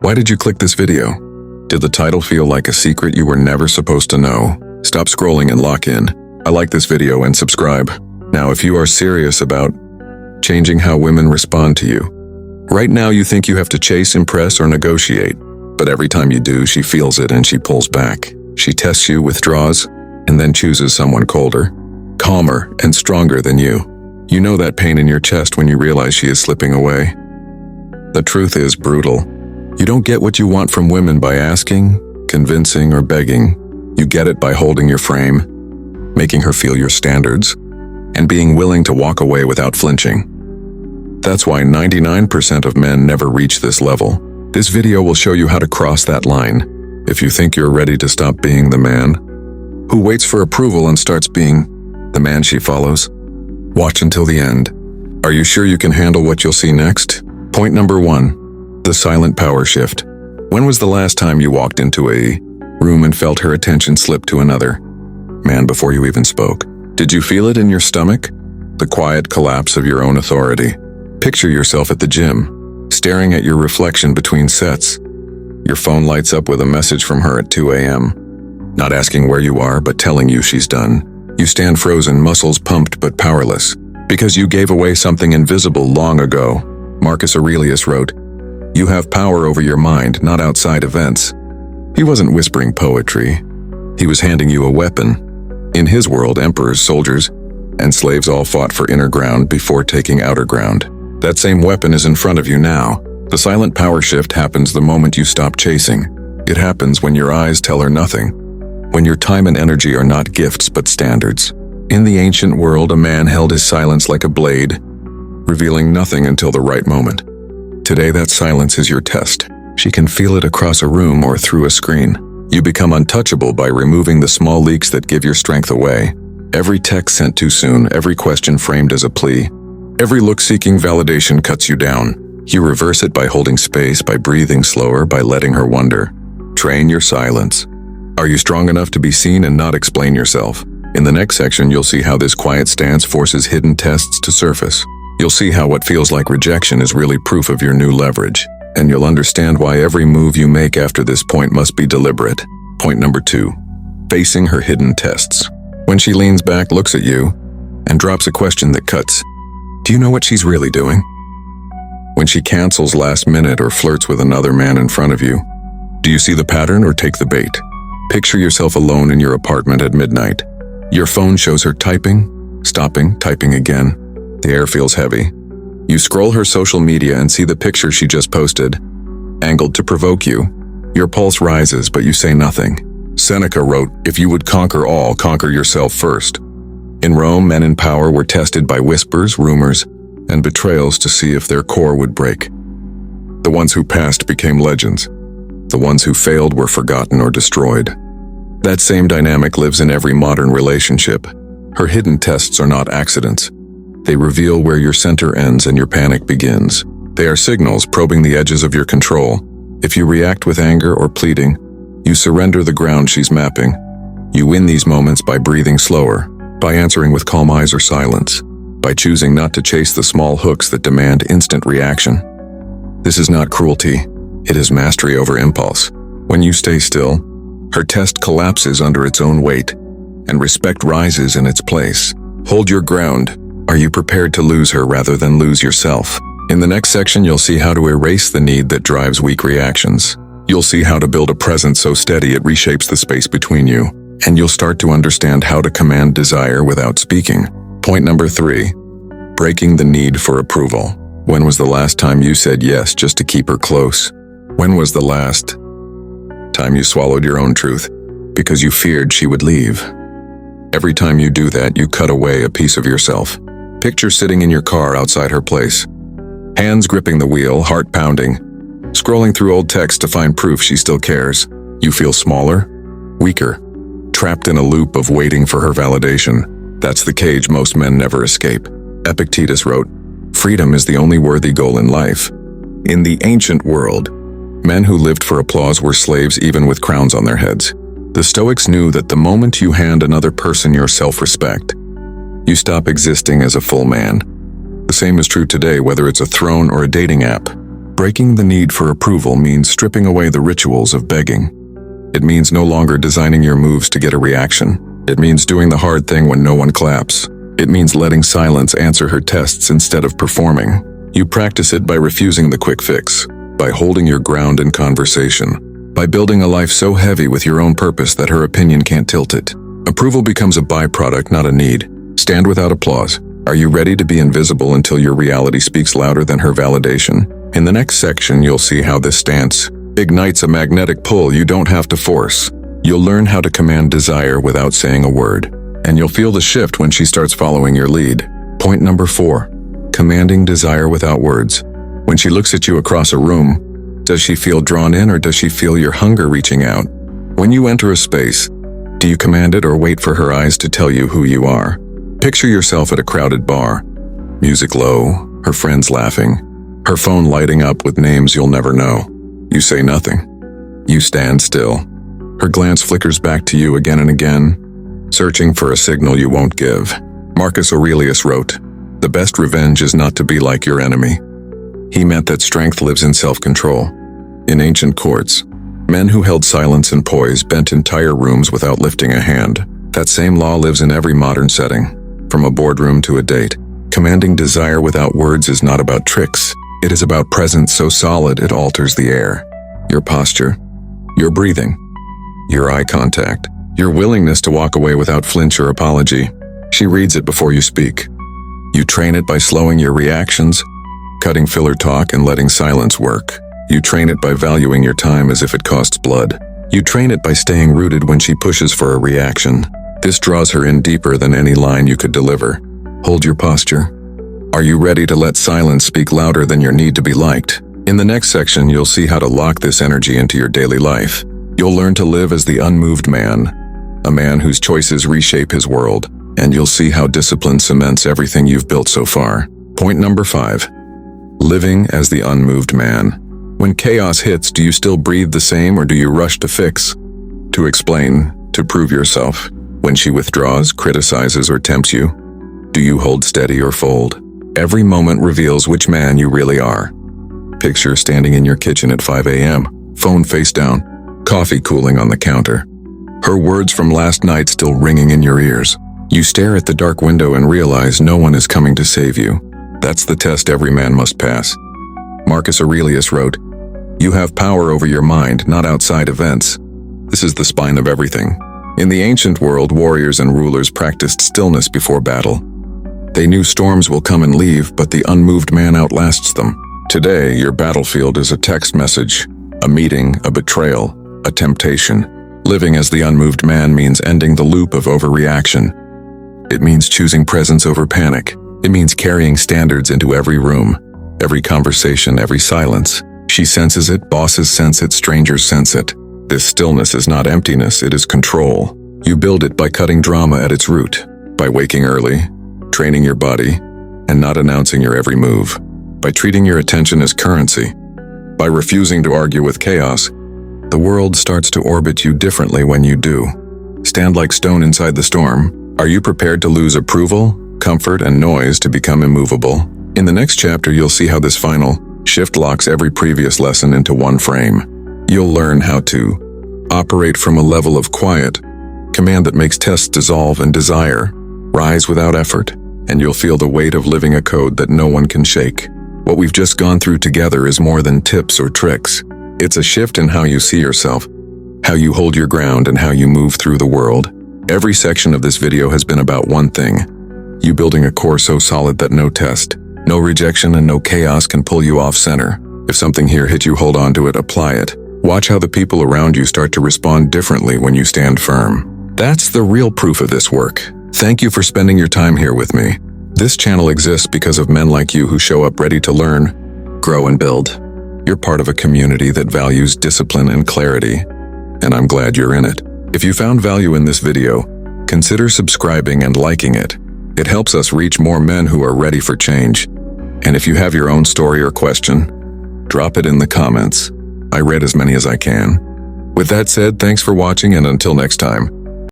Why did you click this video? Did the title feel like a secret you were never supposed to know? Stop scrolling and lock in. I like this video and subscribe. Now, if you are serious about changing how women respond to you, right now you think you have to chase, impress, or negotiate. But every time you do, she feels it and she pulls back. She tests you, withdraws, and then chooses someone colder, calmer, and stronger than you. You know that pain in your chest when you realize she is slipping away. The truth is brutal. You don't get what you want from women by asking, convincing, or begging. You get it by holding your frame, making her feel your standards, and being willing to walk away without flinching. That's why 99% of men never reach this level. This video will show you how to cross that line. If you think you're ready to stop being the man who waits for approval and starts being the man she follows, watch until the end. Are you sure you can handle what you'll see next? Point number 1, the silent power shift. When was the last time you walked into a room and felt her attention slip to another man before you even spoke? Did you feel it in your stomach? The quiet collapse of your own authority. Picture yourself at the gym, staring at your reflection between sets. Your phone lights up with a message from her at 2 a.m., not asking where you are, but telling you she's done. You stand frozen, muscles pumped but powerless, because you gave away something invisible long ago. Marcus Aurelius wrote, "You have power over your mind, not outside events." He wasn't whispering poetry. He was handing you a weapon. In his world, emperors, soldiers, and slaves all fought for inner ground before taking outer ground. That same weapon is in front of you now. The silent power shift happens the moment you stop chasing. It happens when your eyes tell her nothing, when your time and energy are not gifts but standards. In the ancient world, a man held his silence like a blade, revealing nothing until the right moment. Today, that silence is your test. She can feel it across a room or through a screen. You become untouchable by removing the small leaks that give your strength away. Every text sent too soon, every question framed as a plea, every look seeking validation cuts you down. You reverse it by holding space, by breathing slower, by letting her wonder. Train your silence. Are you strong enough to be seen and not explain yourself? In the next section, you'll see how this quiet stance forces hidden tests to surface. You'll see how what feels like rejection is really proof of your new leverage. And you'll understand why every move you make after this point must be deliberate. Point number 2, facing her hidden tests. When she leans back, looks at you, and drops a question that cuts, do you know what she's really doing? When she cancels last minute or flirts with another man in front of you, do you see the pattern or take the bait? Picture yourself alone in your apartment at midnight. Your phone shows her typing, stopping, typing again. The air feels heavy. You scroll her social media and see the picture she just posted, angled to provoke you. Your pulse rises, but you say nothing. Seneca wrote, "If you would conquer all, conquer yourself first." In Rome, men in power were tested by whispers, rumors, and betrayals to see if their core would break. The ones who passed became legends. The ones who failed were forgotten or destroyed. That same dynamic lives in every modern relationship. Her hidden tests are not accidents. They reveal where your center ends and your panic begins. They are signals probing the edges of your control. If you react with anger or pleading, you surrender the ground she's mapping. You win these moments by breathing slower, by answering with calm eyes or silence, by choosing not to chase the small hooks that demand instant reaction. This is not cruelty. It is mastery over impulse. When you stay still, her test collapses under its own weight, and respect rises in its place. Hold your ground. Are you prepared to lose her rather than lose yourself? In the next section, you'll see how to erase the need that drives weak reactions. You'll see how to build a presence so steady it reshapes the space between you. And you'll start to understand how to command desire without speaking. Point number 3, breaking the need for approval. When was the last time you said yes just to keep her close? When was the last time you swallowed your own truth because you feared she would leave? Every time you do that, you cut away a piece of yourself. Picture sitting in your car outside her place, hands gripping the wheel, heart pounding, scrolling through old texts to find proof she still cares. You feel smaller, weaker, trapped in a loop of waiting for her validation. That's the cage most men never escape. Epictetus wrote, "Freedom is the only worthy goal in life." In the ancient world, men who lived for applause were slaves even with crowns on their heads. The Stoics knew that the moment you hand another person your self-respect, you stop existing as a full man. The same is true today, whether it's a throne or a dating app. Breaking the need for approval means stripping away the rituals of begging. It means no longer designing your moves to get a reaction. It means doing the hard thing when no one claps. It means letting silence answer her tests instead of performing. You practice it by refusing the quick fix, by holding your ground in conversation, by building a life so heavy with your own purpose that her opinion can't tilt it. Approval becomes a byproduct, not a need. Stand without applause. Are you ready to be invisible until your reality speaks louder than her validation? In the next section, you'll see how this stance ignites a magnetic pull you don't have to force. You'll learn how to command desire without saying a word, and you'll feel the shift when she starts following your lead. Point number 4. Commanding desire without words. When she looks at you across a room, does she feel drawn in or does she feel your hunger reaching out? When you enter a space, do you command it or wait for her eyes to tell you who you are? Picture yourself at a crowded bar. Music low, her friends laughing, her phone lighting up with names you'll never know. You say nothing. You stand still. Her glance flickers back to you again and again, searching for a signal you won't give. Marcus Aurelius wrote, "The best revenge is not to be like your enemy." He meant that strength lives in self-control. In ancient courts, men who held silence and poise bent entire rooms without lifting a hand. That same law lives in every modern setting, from a boardroom to a date. Commanding desire without words is not about tricks. It is about presence so solid it alters the air. Your posture, your breathing, your eye contact, your willingness to walk away without flinch or apology. She reads it before you speak. You train it by slowing your reactions, cutting filler talk and letting silence work. You train it by valuing your time as if it costs blood. You train it by staying rooted when she pushes for a reaction. This draws her in deeper than any line you could deliver. Hold your posture. Are you ready to let silence speak louder than your need to be liked? In the next section, you'll see how to lock this energy into your daily life. You'll learn to live as the unmoved man, a man whose choices reshape his world, and you'll see how discipline cements everything you've built so far. Point number 5. Living as the unmoved man. When chaos hits, do you still breathe the same or do you rush to fix, to explain, to prove yourself? When she withdraws, criticizes, or tempts you, do you hold steady or fold? Every moment reveals which man you really are. Picture standing in your kitchen at 5 a.m., phone face down, coffee cooling on the counter. Her words from last night still ringing in your ears. You stare at the dark window and realize no one is coming to save you. That's the test every man must pass. Marcus Aurelius wrote, "You have power over your mind, not outside events." This is the spine of everything. In the ancient world, warriors and rulers practiced stillness before battle. They knew storms will come and leave, but the unmoved man outlasts them. Today, your battlefield is a text message, a meeting, a betrayal, a temptation. Living as the unmoved man means ending the loop of overreaction. It means choosing presence over panic. It means carrying standards into every room, every conversation, every silence. She senses it, bosses sense it, strangers sense it. This stillness is not emptiness, it is control. You build it by cutting drama at its root, by waking early, training your body, and not announcing your every move, by treating your attention as currency, by refusing to argue with chaos. The world starts to orbit you differently when you do. Stand like stone inside the storm. Are you prepared to lose approval, comfort, and noise to become immovable? In the next chapter, you'll see how this final shift locks every previous lesson into one frame. You'll learn how to operate from a level of quiet, command that makes tests dissolve and desire, rise without effort, and you'll feel the weight of living a code that no one can shake. What we've just gone through together is more than tips or tricks. It's a shift in how you see yourself, how you hold your ground, and how you move through the world. Every section of this video has been about one thing: you building a core so solid that no test, no rejection, and no chaos can pull you off center. If something here hit you, hold on to it, apply it. Watch how the people around you start to respond differently when you stand firm. That's the real proof of this work. Thank you for spending your time here with me. This channel exists because of men like you who show up ready to learn, grow, and build. You're part of a community that values discipline and clarity, and I'm glad you're in it. If you found value in this video, consider subscribing and liking it. It helps us reach more men who are ready for change. And if you have your own story or question, drop it in the comments. I read as many as I can. With that said, thanks for watching, and until next time.